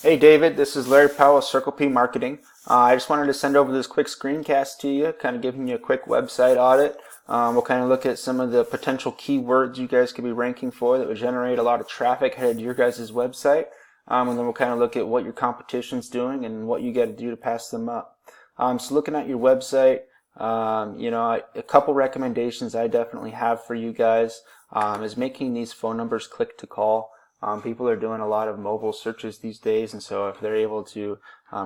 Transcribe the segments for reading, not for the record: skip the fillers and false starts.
Hey David, this is Larry Powell, Circle P Marketing. I just wanted to send over this quick screencast to you, kind of giving you a quick website audit. We'll kind of look at some of the potential keywords you guys could be ranking for that would generate a lot of traffic headed to your guys' website. And then we'll kind of look at what your competition's doing and what you got to do to pass them up. So looking at your website, a couple recommendations I definitely have for you guys is making these phone numbers click to call. People are doing a lot of mobile searches these days, and so if they're able to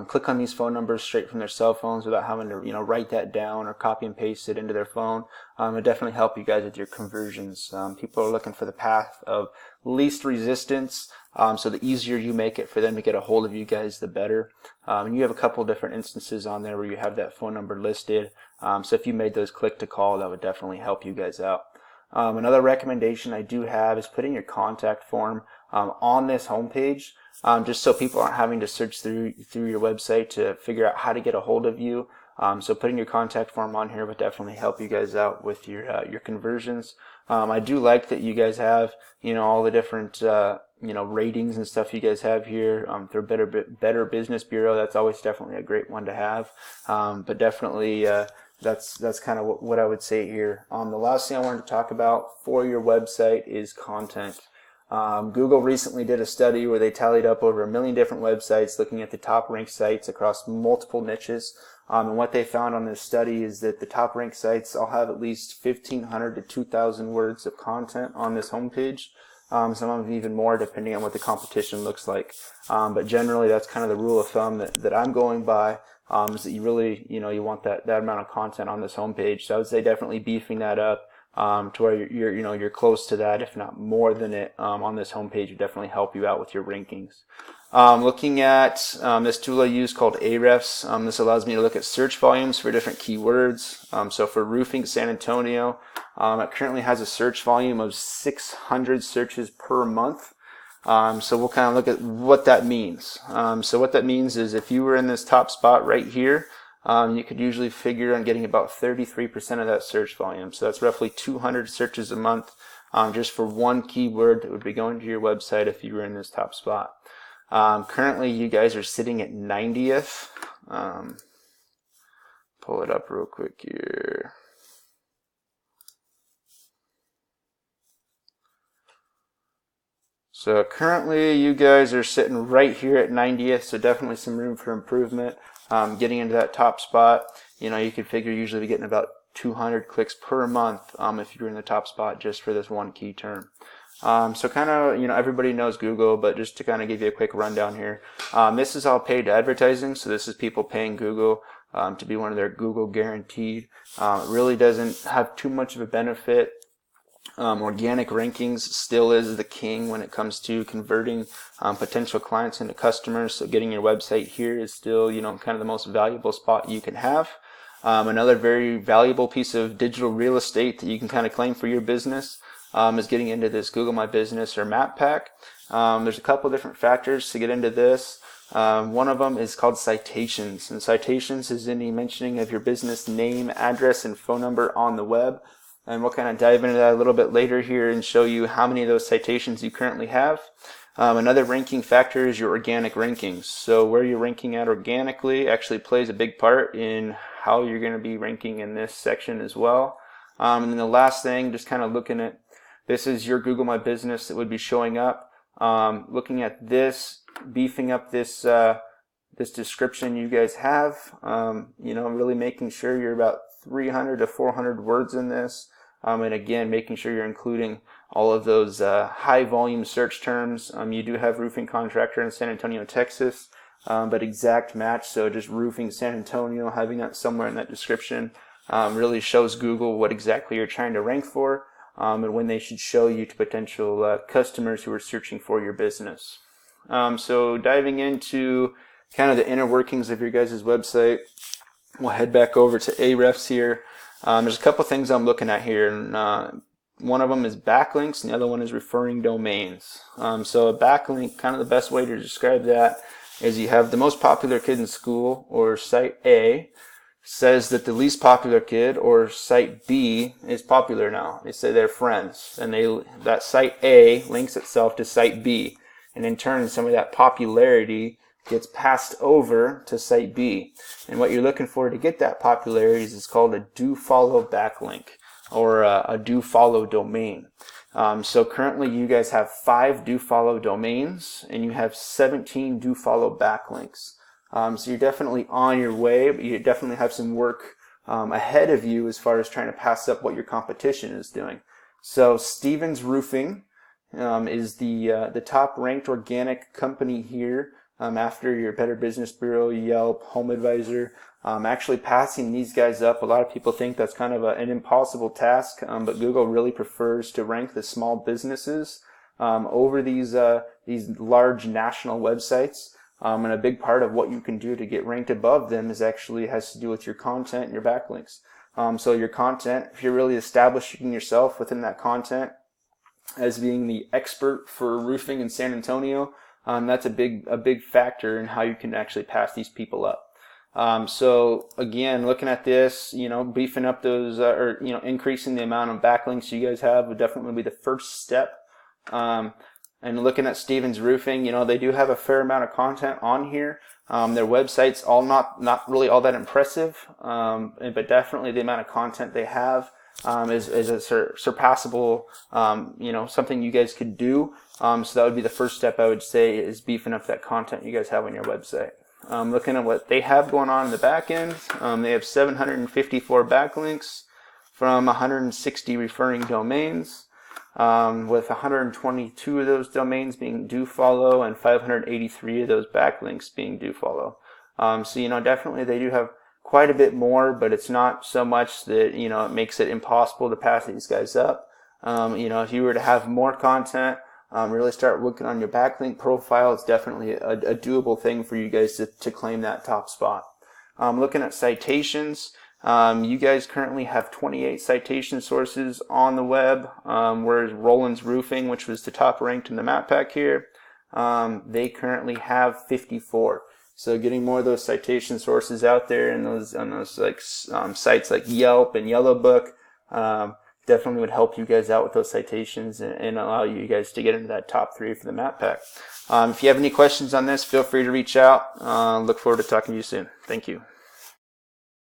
click on these phone numbers straight from their cell phones without having to write that down or copy and paste it into their phone, it definitely help you guys with your conversions. People are looking for the path of least resistance, so the easier you make it for them to get a hold of you guys, the better. And you have a couple different instances on there where you have that phone number listed, so if you made those click to call, that would definitely help you guys out. Another recommendation I do have is putting your contact form on this homepage, just so people aren't having to search through your website to figure out how to get a hold of you. So putting your contact form on here would definitely help you guys out with your conversions. I do like that you guys have all the different ratings and stuff you guys have here through Better Business Bureau. That's always definitely a great one to have. But definitely that's kind of what I would say here. The last thing I wanted to talk about for your website is content. Google recently did a study where they tallied up over 1 million different websites looking at the top ranked sites across multiple niches. And what they found on this study is that the top ranked sites all have at least 1,500 to 2,000 words of content on this homepage. Some of them even more depending on what the competition looks like. But generally that's kind of the rule of thumb that I'm going by. Is that you really, you want that amount of content on this homepage. So I would say definitely beefing that up to where you're close to that, if not more than it, on this homepage would definitely help you out with your rankings. Looking at this tool I use called Ahrefs, this allows me to look at search volumes for different keywords. So for roofing San Antonio, it currently has a search volume of 600 searches per month. So we'll kind of look at what that means. So what that means is if you were in this top spot right here, you could usually figure on getting about 33% of that search volume. So that's roughly 200 searches a month just for one keyword that would be going to your website if you were in this top spot. Currently, you guys are sitting at 90th. Pull it up real quick here. So currently you guys are sitting right here at 90th, so definitely some room for improvement. Getting into that top spot, you could figure usually be getting about 200 clicks per month if you're in the top spot just for this one key term. So kind of, everybody knows Google, but just to kind of give you a quick rundown here, this is all paid advertising, so this is people paying Google to be one of their Google guaranteed. It really doesn't have too much of a benefit. Organic rankings still is the king when it comes to converting potential clients into customers. So getting your website here is still, kind of the most valuable spot you can have. Another very valuable piece of digital real estate that you can kind of claim for your business is getting into this Google My Business or Map Pack. There's a couple different factors to get into this. One of them is called citations, and citations is any mentioning of your business name, address, and phone number on the web. And we'll kind of dive into that a little bit later here and show you how many of those citations you currently have. Another ranking factor is your organic rankings. So where you're ranking at organically actually plays a big part in how you're going to be ranking in this section as well. And then the last thing, just kind of looking at, this is your Google My Business that would be showing up. Looking at this, beefing up this this description you guys have, really making sure you're about 300 to 400 words in this. And again, making sure you're including all of those high volume search terms. You do have roofing contractor in San Antonio, Texas, but exact match. So just roofing San Antonio, having that somewhere in that description really shows Google what exactly you're trying to rank for and when they should show you to potential customers who are searching for your business. So diving into kind of the inner workings of your guys' website, we'll head back over to Ahrefs here. There's a couple things I'm looking at here, and one of them is backlinks, and the other one is referring domains. So a backlink, kind of the best way to describe that is you have the most popular kid in school, or site A, says that the least popular kid, or site B, is popular now. They say they're friends, and that site A links itself to site B. and in turn some of that popularity gets passed over to site B. And what you're looking for to get that popularity is called a do follow backlink, or a do follow domain. So currently you guys have 5 do follow domains and you have 17 do follow backlinks. So you're definitely on your way, but you definitely have some work ahead of you as far as trying to pass up what your competition is doing. So Stevens Roofing is the top ranked organic company here, after your Better Business Bureau, Yelp, Home Advisor. Actually passing these guys up, a lot of people think that's kind of an impossible task, but Google really prefers to rank the small businesses over these large national websites. And a big part of what you can do to get ranked above them has to do with your content and your backlinks. So your content, if you're really establishing yourself within that content as being the expert for roofing in San Antonio, that's a big factor in how you can actually pass these people up. So again, looking at this, beefing up those, increasing the amount of backlinks you guys have would definitely be the first step. And looking at Stevens Roofing, they do have a fair amount of content on here. Their website's all not really all that impressive, but definitely the amount of content they have is a surpassable, something you guys could do. So that would be the first step, I would say, is beefing up that content you guys have on your website. Looking at what they have going on in the back end, they have 754 backlinks from 160 referring domains, with 122 of those domains being do follow and 583 of those backlinks being do follow. So definitely they do have quite a bit more, but it's not so much that it makes it impossible to pass these guys up. If you were to have more content, really start working on your backlink profile, it's definitely a doable thing for you guys to claim that top spot. Looking at citations, you guys currently have 28 citation sources on the web, whereas Rollins Roofing, which was the top ranked in the map pack here, they currently have 54. So getting more of those citation sources out there and on those sites like Yelp and Yellow Book, definitely would help you guys out with those citations and allow you guys to get into that top 3 for the map pack. If you have any questions on this, feel free to reach out. Look forward to talking to you soon. Thank you.